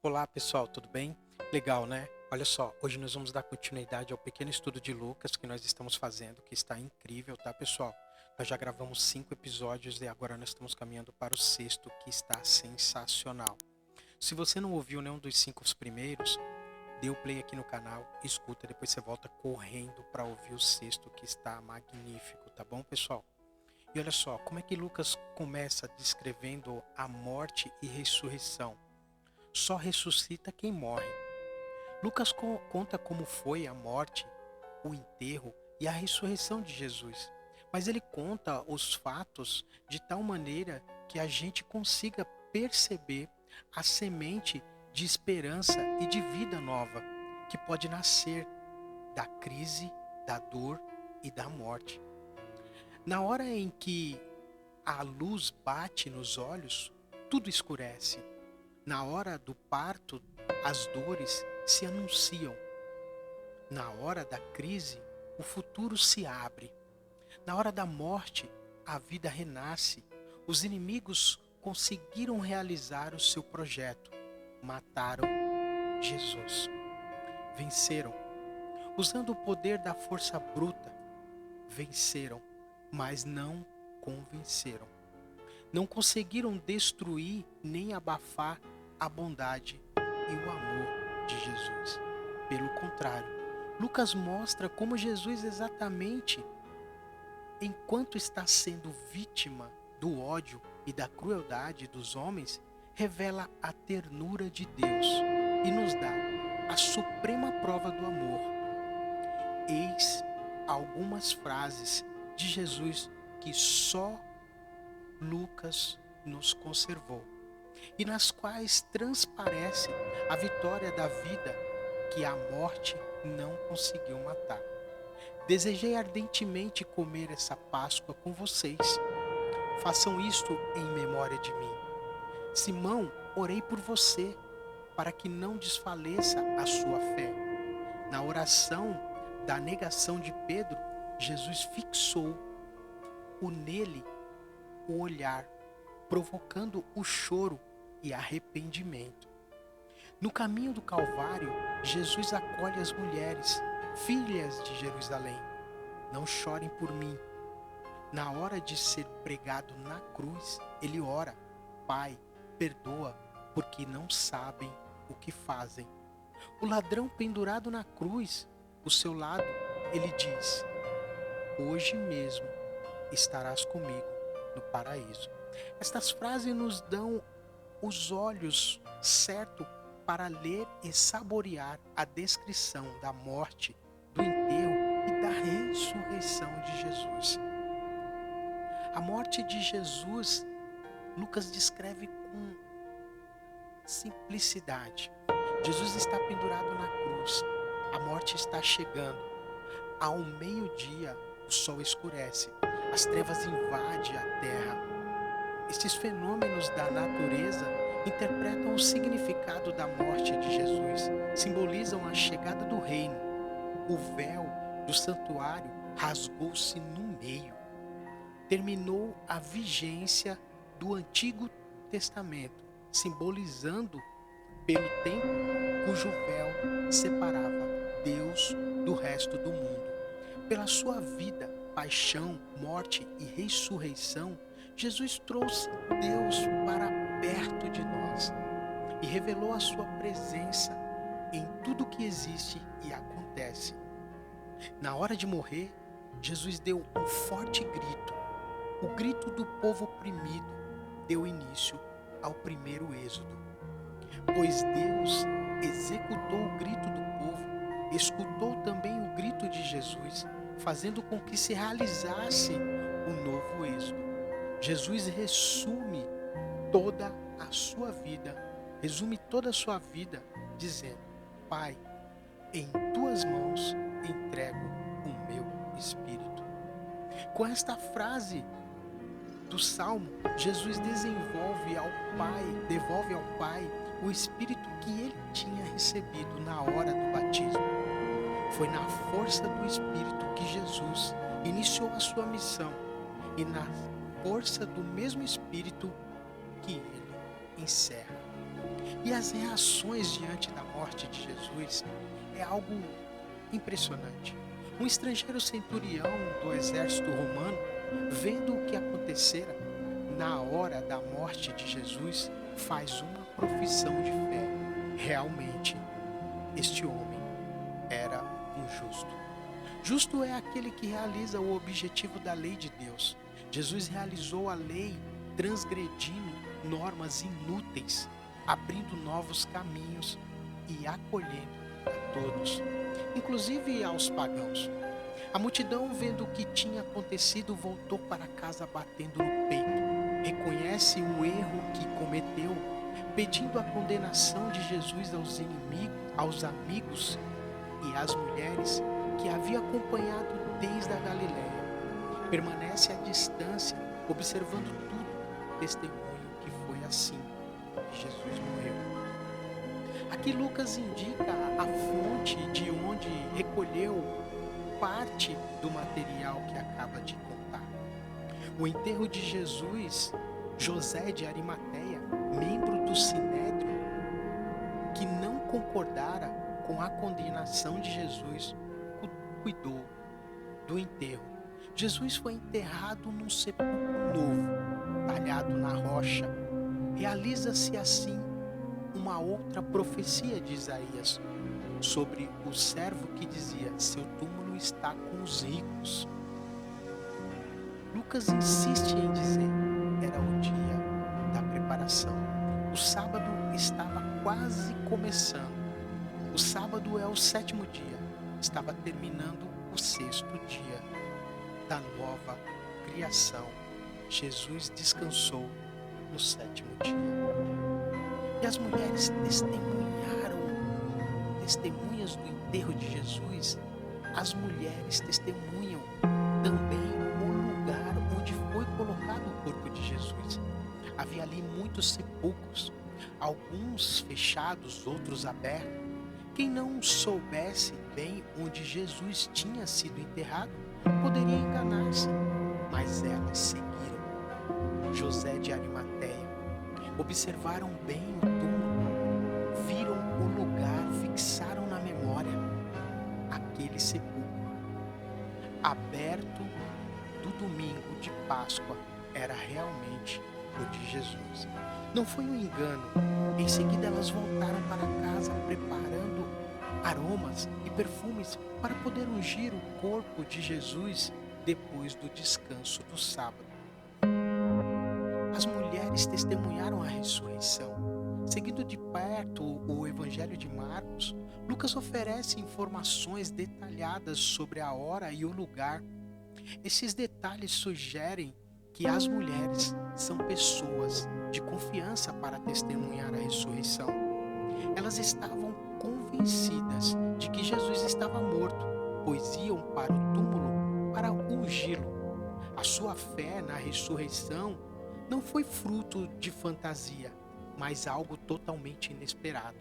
Olá pessoal, tudo bem? Legal, né? Olha só, hoje nós vamos dar continuidade ao pequeno estudo de Lucas que nós estamos fazendo, que está incrível, tá pessoal? Nós já gravamos 5 episódios e agora nós estamos caminhando para o sexto, que está sensacional. Se você não ouviu nenhum dos 5 primeiros, dê o play aqui no canal, escuta, depois você volta correndo para ouvir o sexto, que está magnífico, tá bom pessoal? E olha só, como é que Lucas começa descrevendo a morte e ressurreição? Só ressuscita quem morre. Lucas conta como foi a morte, o enterro e a ressurreição de Jesus. Mas ele conta os fatos de tal maneira que a gente consiga perceber a semente de esperança e de vida nova que pode nascer da crise, da dor e da morte. Na hora em que a luz bate nos olhos, tudo escurece. Na hora do parto, as dores se anunciam. Na hora da crise, o futuro se abre. Na hora da morte, a vida renasce. Os inimigos conseguiram realizar o seu projeto. Mataram Jesus. Venceram. Usando o poder da força bruta, venceram, mas não convenceram. Não conseguiram destruir nem abafar a bondade e o amor de Jesus. Pelo contrário, Lucas mostra como Jesus exatamente, enquanto está sendo vítima do ódio e da crueldade dos homens, revela a ternura de Deus e nos dá a suprema prova do amor. Eis algumas frases de Jesus que só Lucas nos conservou e nas quais transparece a vitória da vida que a morte não conseguiu matar. Desejei ardentemente comer essa Páscoa com vocês. Façam isto em memória de mim. Simão, orei por você para que não desfaleça a sua fé. Na oração da negação de Pedro, Jesus fixou nele o olhar, provocando o choro e arrependimento. No caminho do Calvário, Jesus acolhe as mulheres, filhas de Jerusalém. Não chorem por mim. Na hora de ser pregado na cruz, ele ora: Pai, perdoa, porque não sabem o que fazem. O ladrão pendurado na cruz, ao seu lado, ele diz: Hoje mesmo estarás comigo no paraíso. Estas frases nos dão os olhos certos para ler e saborear a descrição da morte, do enterro e da ressurreição de Jesus. A morte de Jesus, Lucas descreve com simplicidade. Jesus está pendurado na cruz, a morte está chegando. Ao meio-dia, o sol escurece, as trevas invadem a terra. Estes fenômenos da natureza interpretam o significado da morte de Jesus, simbolizam a chegada do reino. O véu do santuário rasgou-se no meio. Terminou a vigência do Antigo Testamento, simbolizando pelo tempo cujo véu separava Deus do resto do mundo. Pela sua vida, paixão, morte e ressurreição, Jesus trouxe Deus para perto de nós e revelou a sua presença em tudo que existe e acontece. Na hora de morrer, Jesus deu um forte grito. O grito do povo oprimido deu início ao primeiro êxodo. Pois Deus executou o grito do povo, escutou também o grito de Jesus, fazendo com que se realizasse o novo êxodo. Jesus resume toda a sua vida, dizendo: Pai, em tuas mãos entrego o meu espírito. Com esta frase do Salmo, Jesus devolve ao Pai o espírito que ele tinha recebido na hora do batismo. Foi na força do Espírito que Jesus iniciou a sua missão e na força do mesmo Espírito que ele encerra. E as reações diante da morte de Jesus é algo impressionante. Um estrangeiro centurião do exército romano, vendo o que acontecera na hora da morte de Jesus, faz uma profissão de fé. Realmente, este homem era um justo. Justo é aquele que realiza o objetivo da lei de Deus. Jesus realizou a lei transgredindo normas inúteis, abrindo novos caminhos e acolhendo a todos, inclusive aos pagãos. A multidão, vendo o que tinha acontecido, voltou para casa batendo no peito. Reconhece o erro que cometeu, pedindo a condenação de Jesus aos inimigos, aos amigos e às mulheres que havia acompanhado desde a Galiléia. Permanece à distância, observando tudo, testemunho que foi assim que Jesus morreu. Aqui Lucas indica a fonte de onde recolheu parte do material que acaba de contar. O enterro de Jesus, José de Arimateia, membro do Sinédrio, que não concordara com a condenação de Jesus, cuidou do enterro. Jesus foi enterrado num sepulcro novo, talhado na rocha. Realiza-se assim uma outra profecia de Isaías sobre o servo que dizia: seu túmulo está com os ricos. Lucas insiste em dizer: era o dia da preparação. O sábado estava quase começando. O sábado é o 7º dia. Estava terminando o 6º dia da nova criação. Jesus descansou no 7º dia. E as mulheres testemunhas do enterro de Jesus. As mulheres testemunham também o lugar onde foi colocado o corpo de Jesus. Havia ali muitos sepulcros, alguns fechados, outros abertos. Quem não soubesse bem onde Jesus tinha sido enterrado, poderia enganar-se, mas elas seguiram José de Arimateia, observaram bem o túmulo, viram o lugar, fixaram na memória aquele sepulcro aberto do domingo de Páscoa. Era realmente o de Jesus. Não foi um engano. Em seguida elas voltaram para casa preparando aromas e perfumes para poder ungir o corpo de Jesus depois do descanso do sábado. As mulheres testemunharam a ressurreição. Seguindo de perto o Evangelho de Marcos, Lucas oferece informações detalhadas sobre a hora e o lugar. Esses detalhes sugerem que as mulheres são pessoas de confiança para testemunhar a ressurreição. Elas estavam convencidas de que Jesus estava morto, pois iam para o túmulo para ungí-lo. A sua fé na ressurreição não foi fruto de fantasia, mas algo totalmente inesperado.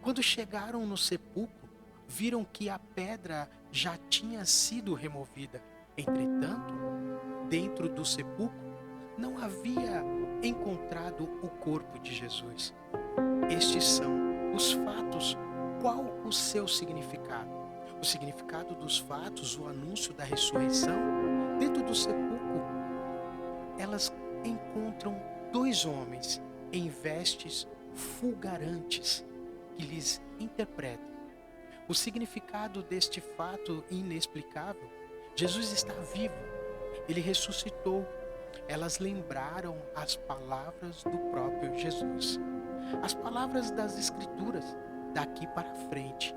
Quando chegaram no sepulcro, viram que a pedra já tinha sido removida. Entretanto, dentro do sepulcro, não havia encontrado o corpo de Jesus. Estes são os fatos. Qual o seu significado? O significado dos fatos, o anúncio da ressurreição. Dentro do sepulcro, elas encontram 2 homens em vestes fulgurantes que lhes interpretam. O significado deste fato inexplicável: Jesus está vivo, ele ressuscitou. Elas lembraram as palavras do próprio Jesus, as palavras das Escrituras. Daqui para frente,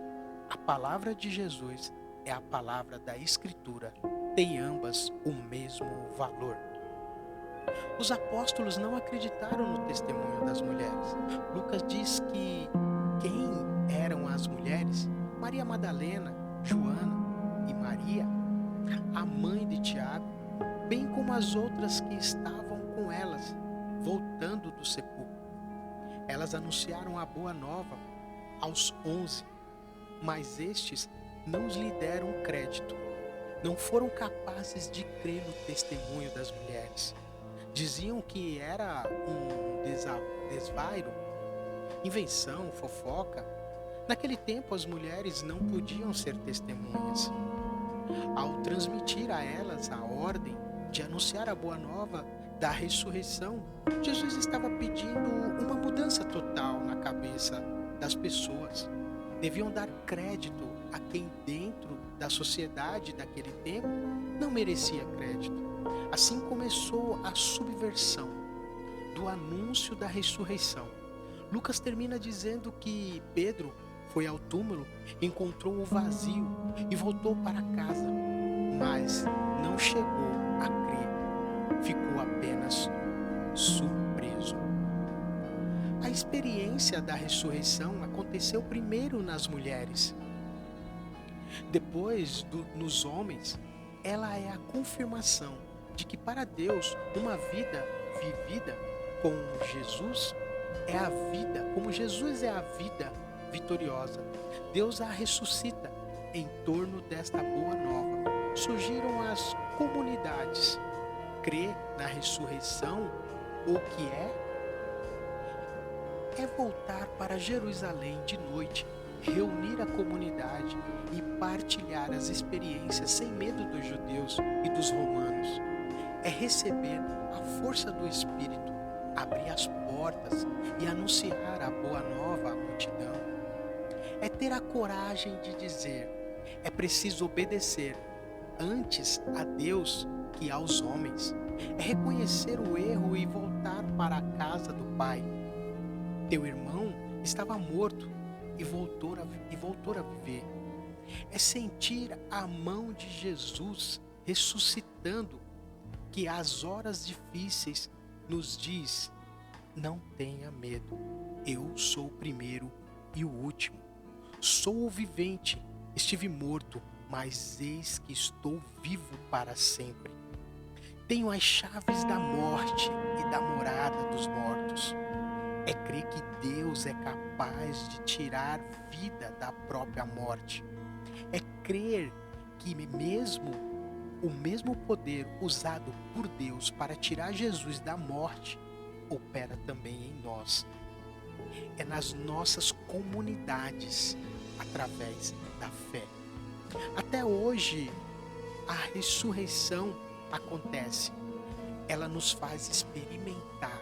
a palavra de Jesus é a palavra da Escritura, tem ambas o mesmo valor. Os apóstolos não acreditaram no testemunho das mulheres. Lucas diz que quem eram as mulheres? Maria Madalena, Joana e Maria, a mãe de Tiago, bem como as outras que estavam com elas, voltando do sepulcro. Elas anunciaram a boa nova aos 11, mas estes não lhe deram crédito. Não foram capazes de crer no testemunho das mulheres. Diziam que era um desvairo, invenção, fofoca. Naquele tempo, as mulheres não podiam ser testemunhas. Ao transmitir a elas a ordem de anunciar a boa nova da ressurreição, Jesus estava pedindo uma mudança total na cabeça das pessoas. Deviam dar crédito a quem dentro da sociedade daquele tempo não merecia crédito. Assim começou a subversão do anúncio da ressurreição. Lucas termina dizendo que Pedro foi ao túmulo, encontrou o vazio e voltou para casa, mas não chegou a crer, ficou apenas surpreso. A experiência da ressurreição aconteceu primeiro nas mulheres. Depois, nos homens, ela é a confirmação de que para Deus uma vida vivida com Jesus é a vida, como Jesus é a vida vitoriosa. Deus a ressuscita em torno desta boa nova. Surgiram as comunidades. Crer na ressurreição, o que é voltar para Jerusalém de noite, reunir a comunidade e partilhar as experiências sem medo dos judeus e dos romanos. É receber a força do Espírito, abrir as portas e anunciar a boa nova à multidão. É ter a coragem de dizer: é preciso obedecer antes a Deus que aos homens. É reconhecer o erro e voltar para a casa do Pai. Teu irmão estava morto e voltou a viver. É sentir a mão de Jesus ressuscitando, que às horas difíceis nos diz: não tenha medo, eu sou o primeiro e o último. Sou o vivente, estive morto, mas eis que estou vivo para sempre. Tenho as chaves da morte e da morada dos mortos. É crer que Deus é capaz de tirar vida da própria morte. É crer que o mesmo poder usado por Deus para tirar Jesus da morte opera também em nós. É nas nossas comunidades, através da fé. Até hoje, a ressurreição acontece. Ela nos faz experimentar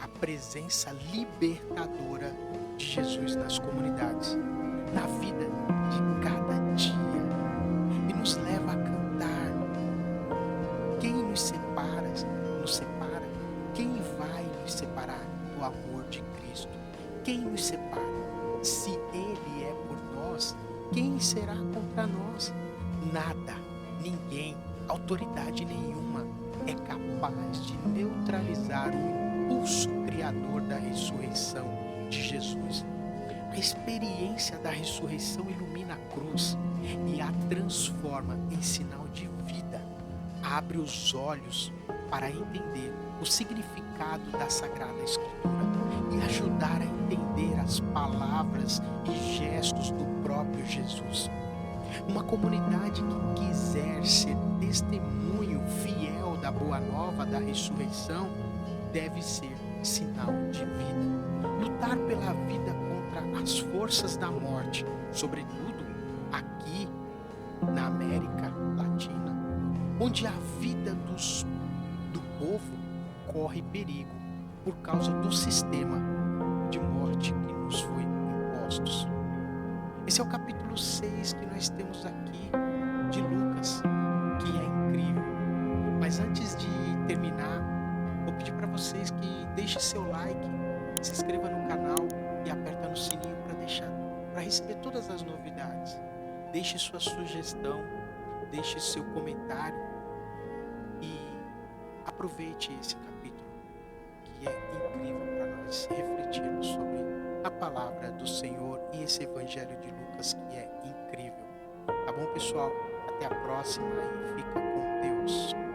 a presença libertadora de Jesus nas comunidades, na vida de cada dia, e nos leva a cantar. Quem nos separa, quem vai nos separar do amor de Cristo? Quem nos separa? Se Ele é por nós, quem será contra nós? Nada, ninguém, autoridade nenhuma é capaz de neutralizar o impulso criador da ressurreição de Jesus. A experiência da ressurreição ilumina a cruz e a transforma em sinal de vida. Abre os olhos para entender o significado da Sagrada Escritura e ajudar a entender as palavras e gestos do próprio Jesus. Uma comunidade que quiser ser testemunho fiel da boa nova da ressurreição deve ser sinal de vida. Lutar pela vida contra as forças da morte, sobretudo aqui na América Latina, onde a vida do povo corre perigo por causa do sistema de morte que nos foi impostos. Esse é o capítulo 6 que nós temos aqui de Lucas, que é incrível. Mas antes de terminar, vou pedir para vocês que deixem seu like, se inscreva no canal e aperta no sininho para receber todas as novidades. Deixe sua sugestão, deixe seu comentário e aproveite esse capítulo, que é incrível para nós refletirmos sobre a palavra do Senhor e esse evangelho de Lucas, que é incrível. Tá bom, pessoal? Até a próxima e fica com Deus.